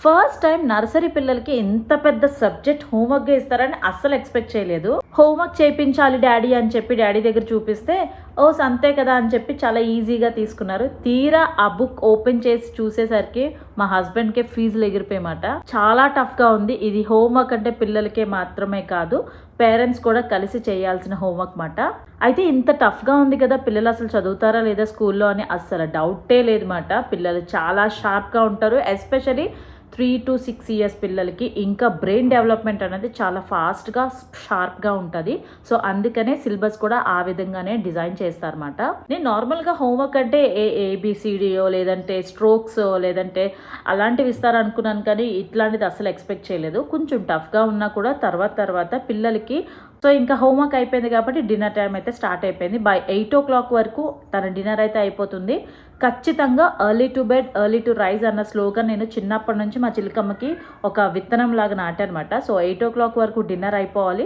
First time nursery పిల్లలకి ఇంత పెద్ద సబ్జెక్ట్ హోంవర్క్గా ఇస్తారని అస్సలు ఎక్స్పెక్ట్ చేయలేదు. హోంవర్క్ చేయించాలి డాడీ అని చెప్పి డాడీ దగ్గర చూపిస్తే అంతే కదా అని చెప్పి చాలా ఈజీగా తీసుకున్నారు. తీరా ఆ బుక్ ఓపెన్ చేసి చూసేసరికి మా హస్బెండ్కే ఫీజులు ఎగిరిపోయమాట. చాలా టఫ్గా ఉంది. ఇది హోంవర్క్ అంటే పిల్లలకే మాత్రమే కాదు, పేరెంట్స్ కూడా కలిసి చేయాల్సిన హోంవర్క్ మాట. అయితే ఇంత టఫ్గా ఉంది కదా, పిల్లలు అసలు చదువుతారా లేదా స్కూల్లో అని అస్సలు డౌటే లేదు మాట. పిల్లలు చాలా షార్ప్గా ఉంటారు. ఎస్పెషలీ 3 to 6 years పిల్లలకి ఇంకా బ్రెయిన్ డెవలప్మెంట్ అనేది చాలా ఫాస్ట్గా షార్ప్గా ఉంటుంది. సో అందుకనే సిలబస్ కూడా ఆ విధంగానే డిజైన్ చేస్తారన్నమాట. నేను నార్మల్గా హోంవర్క్ అంటే ఏబిసిడియో లేదంటే స్ట్రోక్స్ లేదంటే అలాంటివి ఇస్తారనుకున్నాను, కానీ ఇట్లాంటిది అసలు ఎక్స్పెక్ట్ చేయలేదు. కొంచెం టఫ్గా ఉన్నా కూడా తర్వాత పిల్లలకి ఇంకా హోంవర్క్ అయిపోయింది కాబట్టి డిన్నర్ టైం అయితే స్టార్ట్ అయిపోయింది. బై 8 o'clock వరకు తన డిన్నర్ అయితే అయిపోతుంది. ఖచ్చితంగా early to bed early to rise అన్న స్లోగన్ నేను చిన్నప్పటి నుంచి మా చిలకమ్మకి ఒక విత్తనం లాగా నాటానమాట. సో 8 o'clock వరకు డిన్నర్ అయిపోవాలి.